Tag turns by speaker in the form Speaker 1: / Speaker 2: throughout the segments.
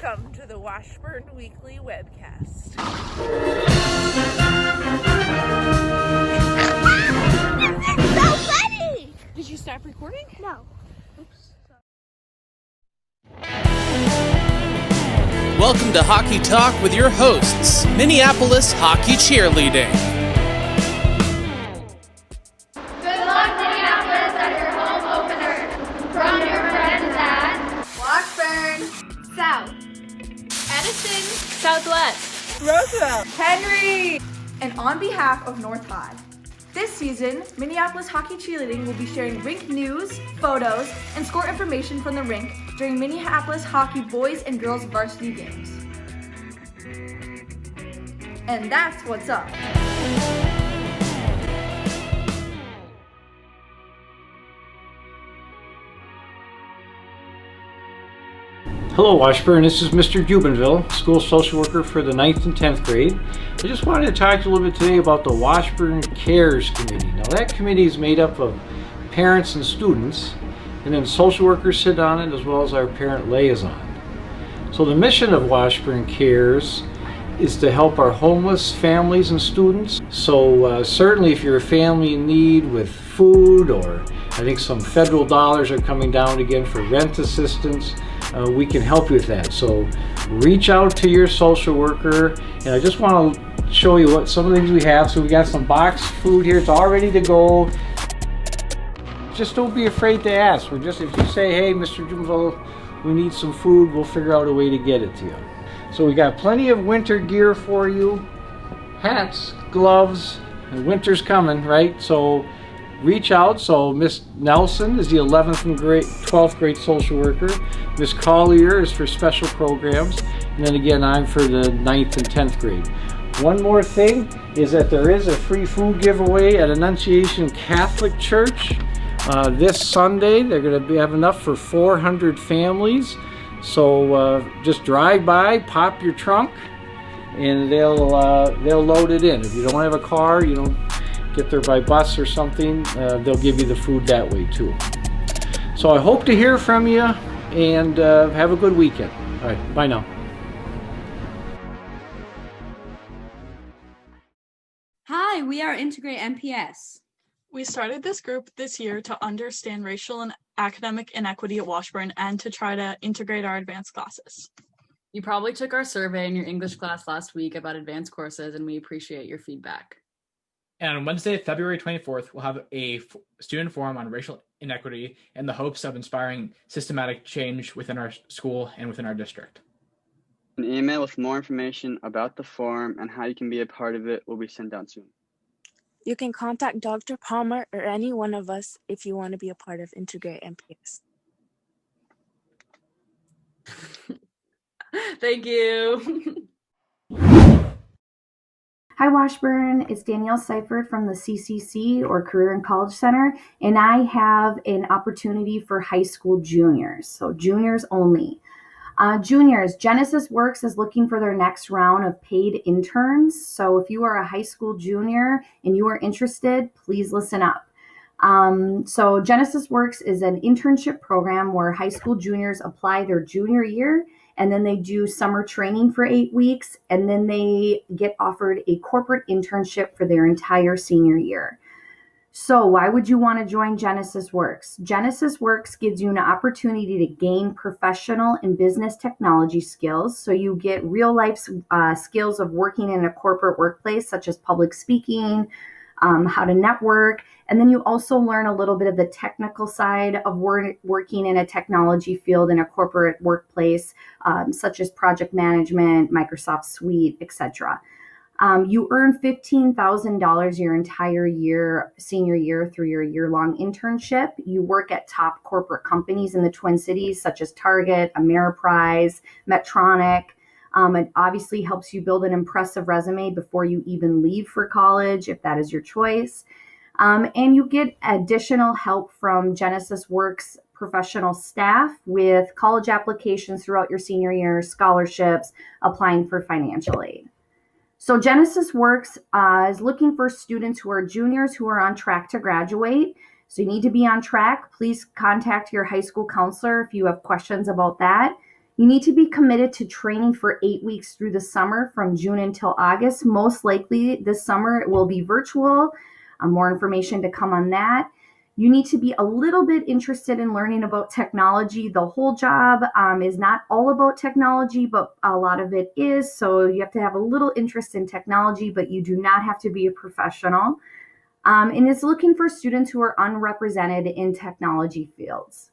Speaker 1: Welcome to the Washburn Weekly Webcast.
Speaker 2: It's so funny!
Speaker 1: Did you stop recording?
Speaker 2: No.
Speaker 1: Oops.
Speaker 3: Welcome to Hockey Talk with your hosts, Minneapolis Hockey Cheerleading.
Speaker 4: Good luck, Minneapolis, at your home opener. From your friends at
Speaker 5: Washburn,
Speaker 4: South, Edison,
Speaker 5: Southwest,
Speaker 1: Roosevelt,
Speaker 5: Henry, and on behalf of North High. This season, Minneapolis Hockey Cheerleading will be sharing rink news, photos, and score information from the rink during Minneapolis Hockey boys and girls varsity games. And that's what's up.
Speaker 6: Hello Washburn, this is Mr. Jubinville, school social worker for the 9th and 10th grade. I just wanted to talk to you a little bit today about the Washburn Cares Committee. Now that committee is made up of parents and students, and then social workers sit on it as well as our parent liaison. So the mission of Washburn Cares is to help our homeless families and students. So certainly if you're a family in need with food, or I think some federal dollars are coming down again for rent assistance, we can help you with that. So reach out to your social worker, and I just want to show you what some of the things we have. So we got some boxed food here, it's all ready to go. Just don't be afraid to ask. If you say, hey Mr. Jumbo, we need some food, we'll figure out a way to get it to you. So we got plenty of winter gear for you, hats, gloves, and winter's coming, right? So reach out. So Miss Nelson is the 11th and 12th grade social worker. Miss Collier is for special programs. And then again, I'm for the 9th and 10th grade. One more thing is that there is a free food giveaway at Annunciation Catholic Church this Sunday. They're going to have enough for 400 families. So just drive by, pop your trunk, and they'll load it in. If you don't have a car, get there by bus or something, they'll give you the food that way too. So I hope to hear from you, and have a good weekend. All right, bye now.
Speaker 7: Hi, we are Integrate MPS.
Speaker 8: We started this group this year to understand racial and academic inequity at Washburn and to try to integrate our advanced classes.
Speaker 9: You probably took our survey in your English class last week about advanced courses, and we appreciate your feedback.
Speaker 10: And on Wednesday, February 24th, we'll have a student forum on racial inequity in the hopes of inspiring systematic change within our school and within our district.
Speaker 11: An email with more information about the forum and how you can be a part of it will be sent out soon.
Speaker 12: You can contact Dr. Palmer or any one of us if you want to be a part of Integrate MPS.
Speaker 9: Thank you.
Speaker 13: Hi Washburn, it's Danielle Seifert from the CCC or Career and College Center, and I have an opportunity for high school juniors, so juniors only. Juniors, Genesis Works is looking for their next round of paid interns, so if you are a high school junior and you are interested, please listen up. So Genesis Works is an internship program where high school juniors apply their junior year, and then they do summer training for 8 weeks, and then they get offered a corporate internship for their entire senior year. So why would you want to join Genesis Works? Genesis Works gives you an opportunity to gain professional and business technology skills. So you get real life skills of working in a corporate workplace, such as public speaking, how to network. And then you also learn a little bit of the technical side of working in a technology field in a corporate workplace, such as project management, Microsoft Suite, etc. You earn $15,000 your entire year, senior year, through your year-long internship. You work at top corporate companies in the Twin Cities, such as Target, Ameriprise, Medtronic. It obviously helps you build an impressive resume before you even leave for college, if that is your choice. And you get additional help from Genesis Works professional staff with college applications throughout your senior year, scholarships, applying for financial aid. So Genesis Works is looking for students who are juniors who are on track to graduate. So you need to be on track. Please contact your high school counselor if you have questions about that. You need to be committed to training for 8 weeks through the summer from June until August. Most likely this summer it will be virtual. More information to come on that. You need to be a little bit interested in learning about technology. The whole job is not all about technology, but a lot of it is. So you have to have a little interest in technology, but you do not have to be a professional. And it's looking for students who are unrepresented in technology fields.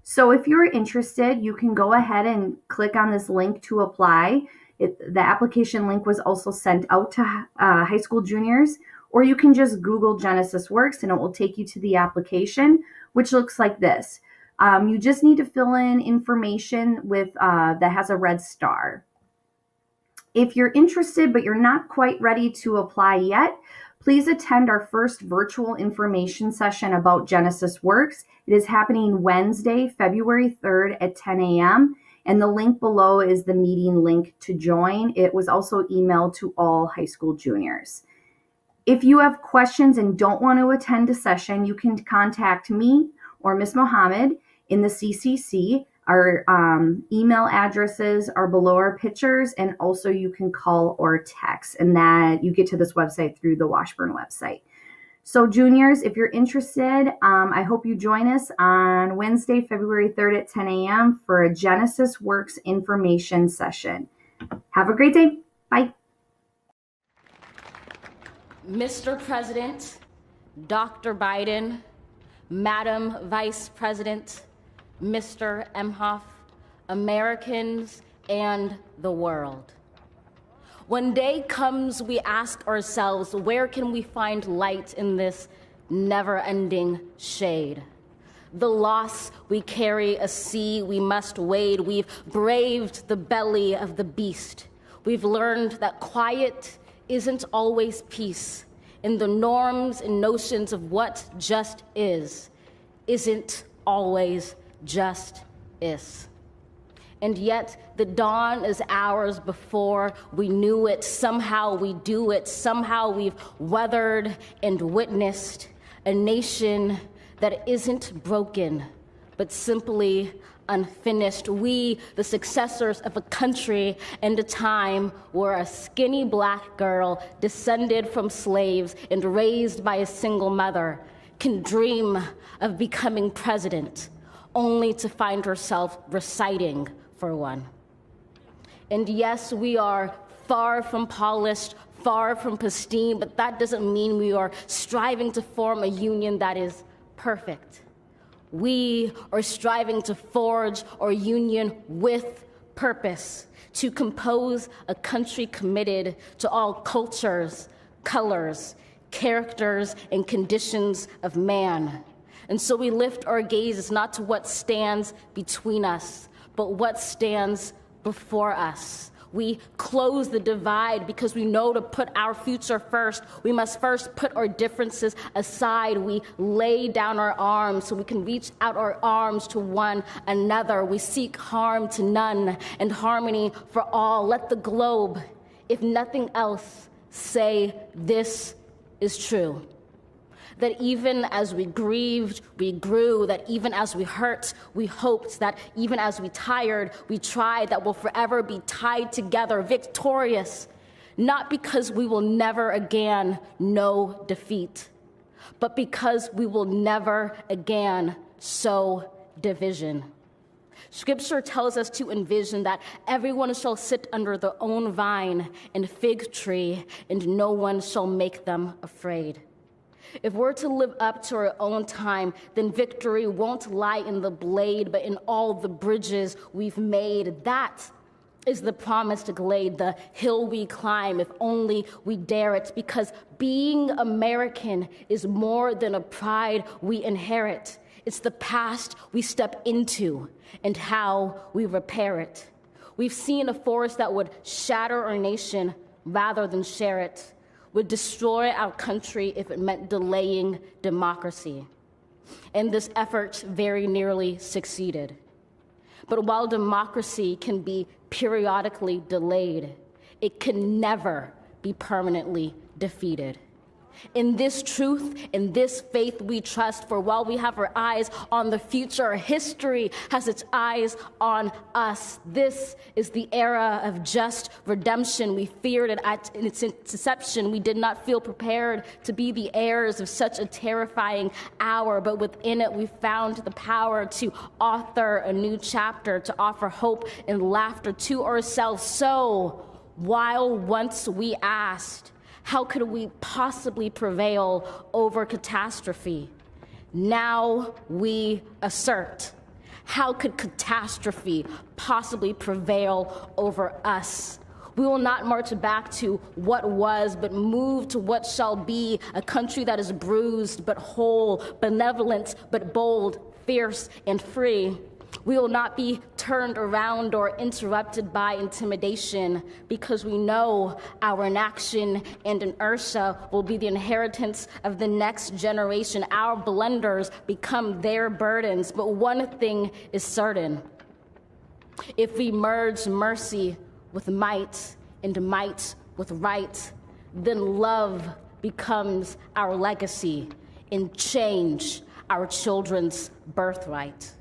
Speaker 13: So if you're interested, you can go ahead and click on this link to apply. The application link was also sent out to high school juniors, or you can just Google Genesis Works and it will take you to the application, which looks like this. You just need to fill in information with that has a red star. If you're interested but you're not quite ready to apply yet, please attend our first virtual information session about Genesis Works. It is happening Wednesday, February 3rd at 10 a.m. And the link below is the meeting link to join. It was also emailed to all high school juniors. If you have questions and don't want to attend a session, you can contact me or Ms. Mohammed in the CCC. Our email addresses are below our pictures, and also you can call or text, and that you get to this website through the Washburn website. So juniors, if you're interested, I hope you join us on Wednesday, February 3rd at 10 a.m. for a Genesis Works information session. Have a great day. Bye.
Speaker 14: Mr. President, Dr. Biden, Madam Vice President, Mr. Emhoff, Americans, and the world. When day comes, we ask ourselves, where can we find light in this never-ending shade? The loss we carry, a sea we must wade. We've braved the belly of the beast. We've learned that quiet isn't always peace, and the norms and notions of what just isn't always just is. And yet the dawn is ours before we knew it. Somehow we do it. Somehow we've weathered and witnessed a nation that isn't broken, but simply unfinished. We, the successors of a country and a time where a skinny black girl descended from slaves and raised by a single mother can dream of becoming president, only to find herself reciting for one. And yes, we are far from polished, far from pristine, but that doesn't mean we are striving to form a union that is perfect. We are striving to forge our union with purpose, to compose a country committed to all cultures, colors, characters, and conditions of man. And so we lift our gazes not to what stands between us, but what stands before us. We close the divide because we know to put our future first, we must first put our differences aside. We lay down our arms so we can reach out our arms to one another. We seek harm to none and harmony for all. Let the globe, if nothing else, say this is true. That even as we grieved, we grew, that even as we hurt, we hoped, that even as we tired, we tried, that we'll forever be tied together, victorious, not because we will never again know defeat, but because we will never again sow division. Scripture tells us to envision that everyone shall sit under their own vine and fig tree, and no one shall make them afraid. If we're to live up to our own time, then victory won't lie in the blade, but in all the bridges we've made. That is the promised glade, the hill we climb, if only we dare it, because being American is more than a pride we inherit. It's the past we step into and how we repair it. We've seen a force that would shatter our nation rather than share it, would destroy our country if it meant delaying democracy. And this effort very nearly succeeded. But while democracy can be periodically delayed, it can never be permanently defeated. In this truth, in this faith we trust, for while we have our eyes on the future, history has its eyes on us. This is the era of just redemption. We feared it at its inception. We did not feel prepared to be the heirs of such a terrifying hour, but within it we found the power to author a new chapter, to offer hope and laughter to ourselves. So, while once we asked, how could we possibly prevail over catastrophe? Now we assert, how could catastrophe possibly prevail over us? We will not march back to what was, but move to what shall be, a country that is bruised but whole, benevolent but bold, fierce and free. We will not be turned around or interrupted by intimidation, because we know our inaction and inertia will be the inheritance of the next generation. Our blunders become their burdens. But one thing is certain: if we merge mercy with might and might with right, then love becomes our legacy and change our children's birthright.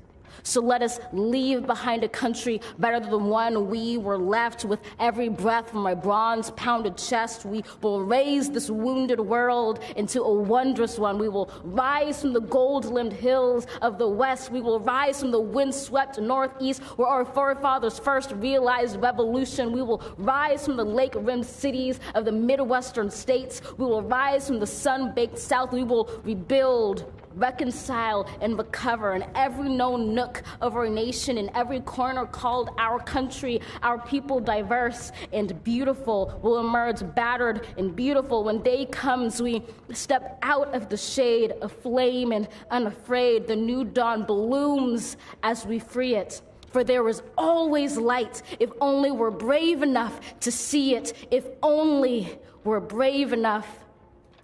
Speaker 14: So let us leave behind a country better than the one we were left. With every breath from my bronze-pounded chest, we will raise this wounded world into a wondrous one. We will rise from the gold-limbed hills of the West. We will rise from the wind-swept Northeast, where our forefathers first realized revolution. We will rise from the lake-rimmed cities of the Midwestern states. We will rise from the sun-baked South. We will rebuild, reconcile, and recover in every known nook of our nation, in every corner called our country. Our people, diverse and beautiful, will emerge battered and beautiful. When day comes, we step out of the shade, aflame and unafraid. The new dawn blooms as we free it. For there is always light, if only we're brave enough to see it, if only we're brave enough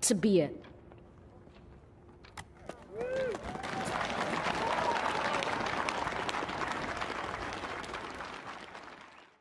Speaker 14: to be it.